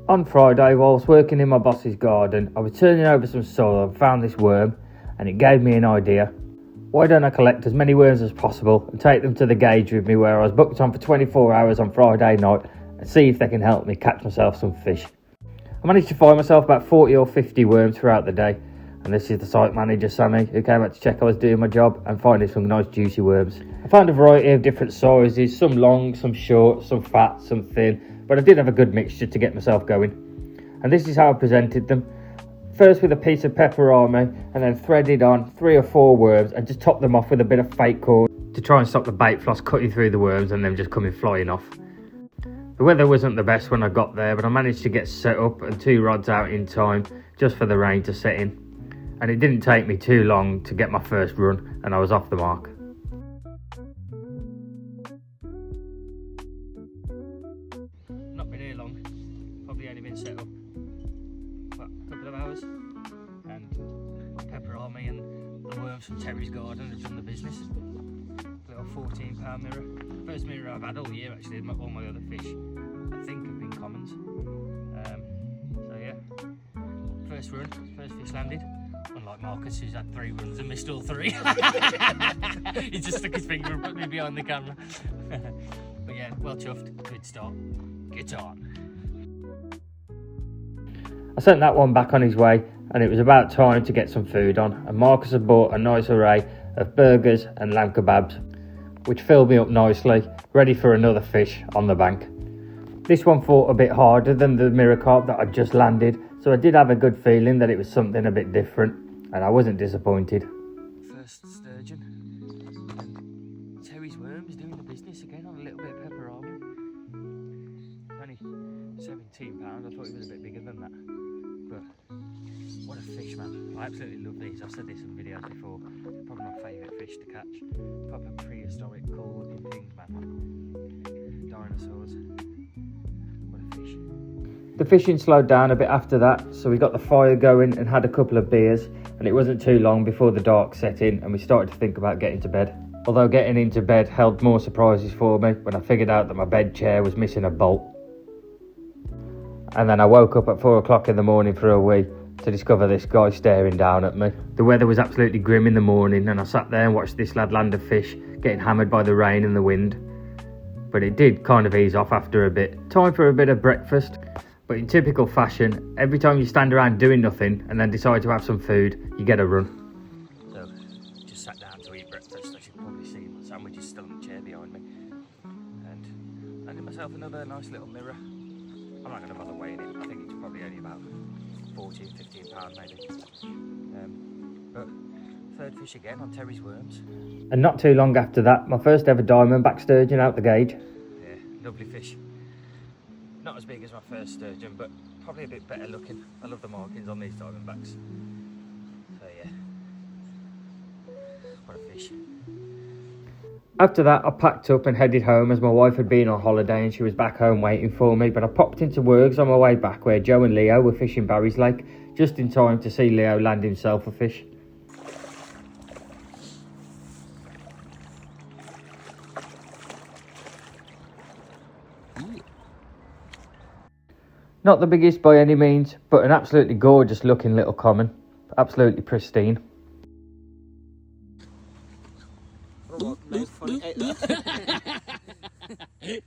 On Friday, whilst working in my boss's garden, I was turning over some soil and found this worm, and it gave me an idea. Why don't I collect as many worms as possible and take them to the Gauge with me, where I was booked on for 24 hours on Friday night, and see if they can help me catch myself some fish. I managed to find myself about 40 or 50 worms throughout the day, and this is the site manager, Sammy, who came out to check I was doing my job and finding some nice juicy worms. I found a variety of different sizes, some long, some short, some fat, some thin, but I did have a good mixture to get myself going. And this is how I presented them. First with a piece of pepperami, and then threaded on 3 or 4 worms and just topped them off with a bit of fake cord to try and stop the bait floss cutting through the worms and them just coming flying off. The weather wasn't the best when I got there, but I managed to get set up and 2 rods out in time just for the rain to set in. And it didn't take me too long to get my first run, and I was off the mark. Not been here long, probably only been set up a couple of hours, and pepperami and the worms from Terry's garden have done the business. Little 14-pound mirror, first mirror I've had all year actually. All my other fish I think have been commons. So yeah, first run, first fish landed. Unlike Marcus, who's had 3 runs and missed all 3. He just stuck his finger and put me behind the camera. But yeah, well chuffed, good start. Get on. I sent that one back on his way, and it was about time to get some food on, and Marcus had bought a nice array of burgers and lamb kebabs, which filled me up nicely, ready for another fish on the bank. This one fought a bit harder than the mirror carp that I'd just landed, so I did have a good feeling that it was something a bit different, and I wasn't disappointed. First sturgeon, and Terry's worms doing the business again on a little bit of pepperami. Only £17, I thought it was a bit bigger than that, but what a fish, man. I absolutely love these. I've said this in videos before, they're probably my favourite fish to catch. Proper prehistoric, cool looking things, man. Dinosaurs. What a fish. The fishing slowed down a bit after that, so we got the fire going and had a couple of beers, and it wasn't too long before the dark set in and we started to think about getting to bed. Although getting into bed held more surprises for me when I figured out that my bed chair was missing a bolt. And then I woke up at 4 o'clock in the morning for a wee to discover this guy staring down at me. The weather was absolutely grim in the morning, and I sat there and watched this lad land a fish getting hammered by the rain and the wind. But it did kind of ease off after a bit. Time for a bit of breakfast. But in typical fashion, every time you stand around doing nothing and then decide to have some food, you get a run. So, just sat down to eat breakfast. I should probably see my sandwich is still on the chair behind me. And landed myself another nice little mirror. I'm not going to bother weighing it. I think it's probably only about 14, 15 pounds maybe. But third fish again on Terry's worms. And not too long after that, my first ever diamondback sturgeon out the Gauge. Yeah, lovely fish. Not as big as my first sturgeon, but probably a bit better looking. I love the markings on these diamondbacks. So yeah, what a fish. After that, I packed up and headed home, as my wife had been on holiday and she was back home waiting for me. But I popped into Works on my way back, where Joe and Leo were fishing Barry's Lake, just in time to see Leo land himself a fish. Not the biggest by any means, but an absolutely gorgeous looking little common. Absolutely pristine.